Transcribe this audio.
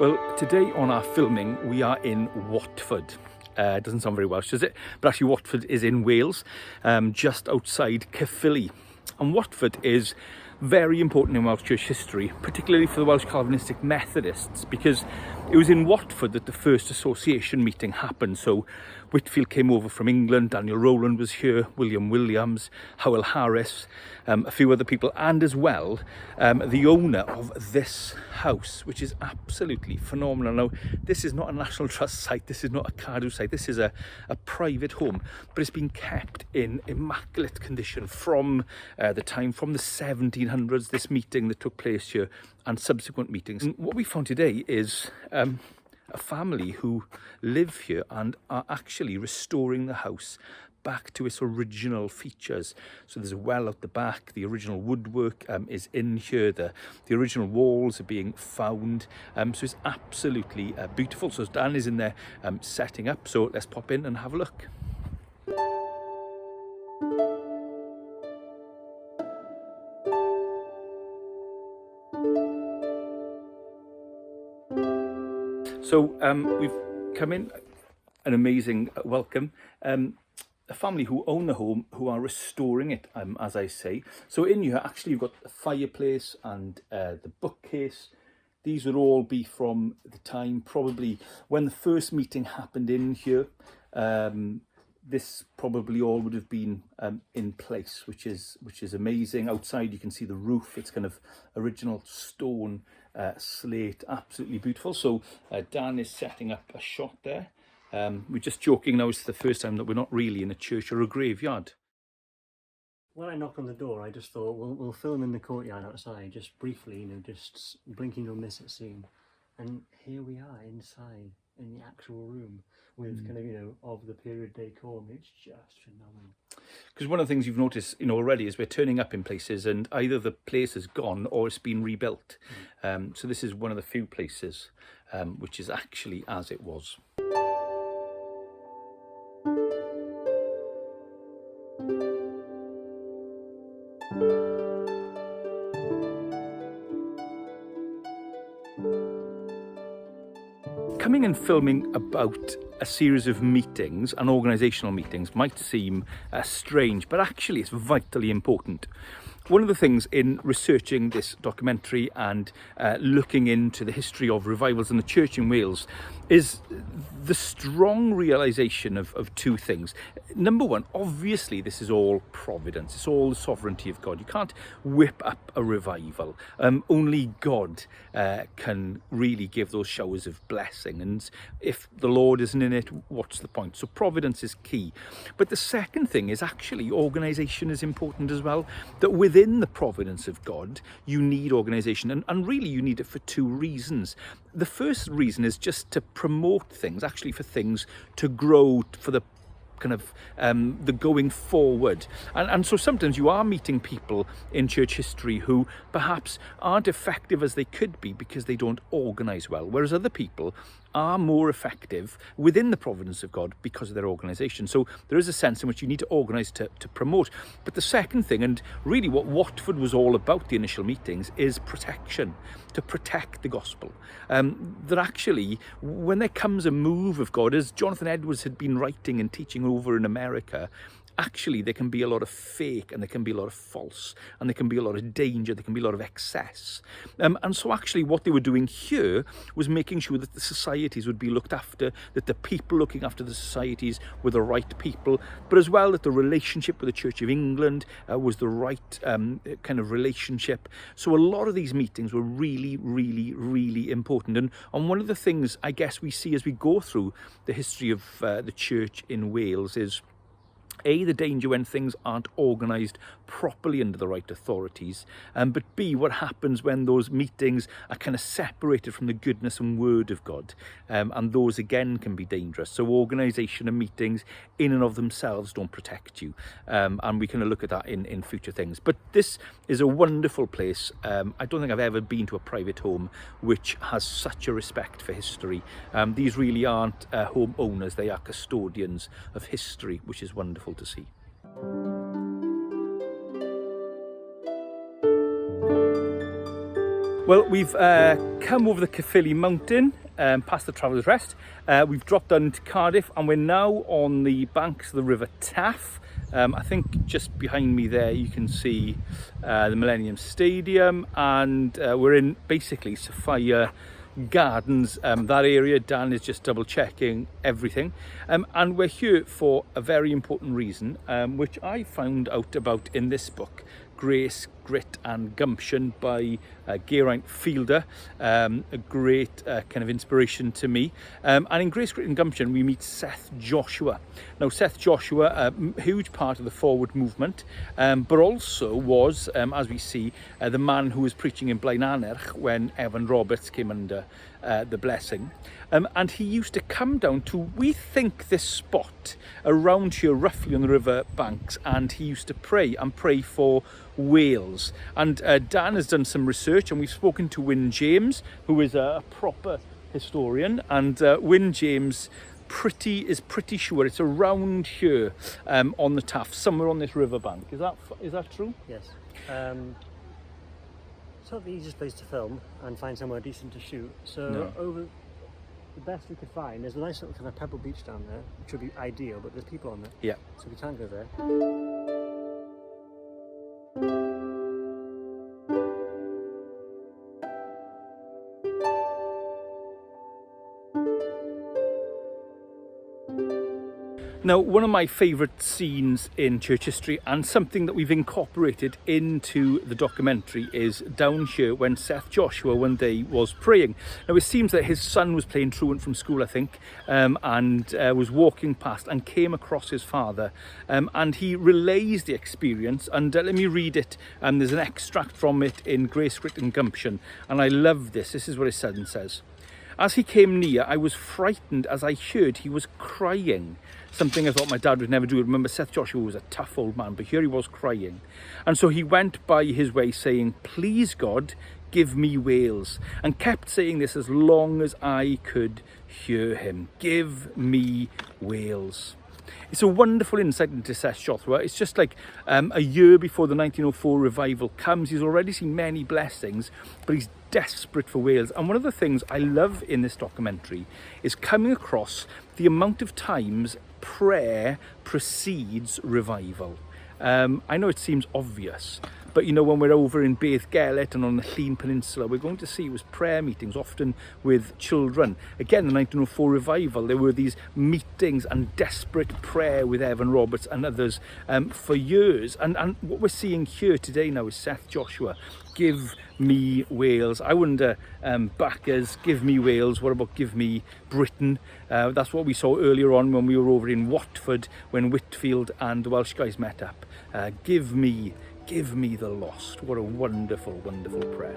Well, today on our filming, we are in Watford. It doesn't sound very Welsh, does it? But actually Watford is in Wales, just outside Caerphilly. And Watford is very important in Welsh church history, particularly for the Welsh Calvinistic Methodists, because it was in Watford that the first association meeting happened. So Whitefield came over from England, Daniel Rowland was here, William Williams, Howell Harris, a few other people, and as well the owner of this house, which is absolutely phenomenal. Now, this is not a National Trust site, this is not a Cardiff site, this is a private home, but it's been kept in immaculate condition from the 1700s, this meeting that took place here and subsequent meetings. And what we found today is a family who live here and are actually restoring the house back to its original features. So there's a well out the back, the original woodwork is in here, the original walls are being found, so it's absolutely beautiful. So Dan is in there setting up, so let's pop in and have a look. So we've come in, an amazing welcome. A family who own the home, who are restoring it, as I say. So in here, actually, you've got the fireplace and the bookcase. These would all be from the time, probably, when the first meeting happened in here. This probably all would have been in place, which is amazing. Outside you can see the roof, it's kind of original stone slate, absolutely beautiful. So Dan is setting up a shot there. We're just joking now, it's the first time that we're not really in a church or a graveyard. When I knocked on the door, I just thought we'll film in the courtyard outside, just briefly, just blinking you'll miss it soon. And here we are inside in the actual room with kind of the period decor. It's just phenomenal. Because one of the things you've noticed already is we're turning up in places and either the place is gone or it's been rebuilt. So this is one of the few places which is actually as it was. Coming and filming about a series of meetings and organisational meetings might seem strange, but actually it's vitally important. One of the things in researching this documentary and looking into the history of revivals in the church in Wales is the strong realisation of two things. Number one, obviously this is all providence, it's all the sovereignty of God. You can't whip up a revival. Only God can really give those showers of blessing, and if the Lord isn't in it, what's the point? So providence is key. But the second thing is actually organisation is important as well, that within the providence of God you need organisation, and really you need it for two reasons. The first reason is just to promote things, actually for things to grow, for the kind of the going forward. And so sometimes you are meeting people in church history who perhaps aren't effective as they could be because they don't organise well, whereas other people are more effective within the providence of God because of their organisation. So there is a sense in which you need to organise to promote. But the second thing, and really what Watford was all about, the initial meetings, is protection, to protect the gospel. That actually, when there comes a move of God, as Jonathan Edwards had been writing and teaching over in America, actually there can be a lot of fake and there can be a lot of false and there can be a lot of danger, there can be a lot of excess. And so actually what they were doing here was making sure that the societies would be looked after, that the people looking after the societies were the right people, but as well that the relationship with the Church of England was the right kind of relationship. So a lot of these meetings were really, really, really important. And one of the things I guess we see as we go through the history of the church in Wales is A, the danger when things aren't organised properly under the right authorities, but B, what happens when those meetings are kind of separated from the goodness and word of God, and those again can be dangerous. So organisation and meetings in and of themselves don't protect you, and we can look at that in future things. But this is a wonderful place. I don't think I've ever been to a private home which has such a respect for history. These really aren't home owners, they are custodians of history, which is wonderful to see. Well, we've come over the Caerphilly mountain, past the Traveller's Rest. We've dropped down to Cardiff and we're now on the banks of the River Taff. I think just behind me there you can see the Millennium Stadium, and we're in basically Sophia Gardens, that area. Dan is just double checking everything, and we're here for a very important reason, which I found out about in this book, Grace, Grit and Gumption by Geraint Fielder, a great kind of inspiration to me. And in Grace, Grit and Gumption we meet Seth Joshua. Now Seth Joshua, a huge part of the forward movement, but also was, as we see, the man who was preaching in Blaenannerch when Evan Roberts came under the blessing. And he used to come down to, we think, this spot around here roughly on the river banks, and he used to pray for whales. And Dan has done some research, and we've spoken to Wyn James, who is a proper historian, and Wyn James is pretty sure it's around here on the Taff, somewhere on this riverbank. Is that true? Yes. It's not the easiest place to film and find somewhere decent to shoot. So over the best we could find, there's a nice little kind of pebble beach down there, which would be ideal, but there's people on there. Yeah. So we can't go there. Now, one of my favourite scenes in church history, and something that we've incorporated into the documentary, is down here when Seth Joshua one day was praying. Now, it seems that his son was playing truant from school, I think, and was walking past and came across his father, and he relays the experience, and let me read it. There's an extract from it in Grace, Grit and Gumption, and I love this. This is what his son says. As he came near, I was frightened as I heard he was crying. Something I thought my dad would never do. Remember, Seth Joshua was a tough old man, but here he was crying. And so he went by his way saying, "Please God, give me whales," and kept saying this as long as I could hear him. Give me whales. It's a wonderful insight into Seth Joshua. It's just like a year before the 1904 revival comes. He's already seen many blessings, but he's desperate for whales. And one of the things I love in this documentary is coming across the amount of times prayer precedes revival. I know it seems obvious, but you know, when we're over in Beth Gelert and on the Llŷn Peninsula, we're going to see it was prayer meetings, often with children. Again, the 1904 revival, there were these meetings and desperate prayer with Evan Roberts and others for years. And what we're seeing here today now is Seth Joshua, give me Wales. I wonder, backers, give me Wales. What about give me Britain? That's what we saw earlier on when we were over in Watford, when Whitefield and the Welsh guys met up. Give me the lost. What a wonderful, wonderful prayer.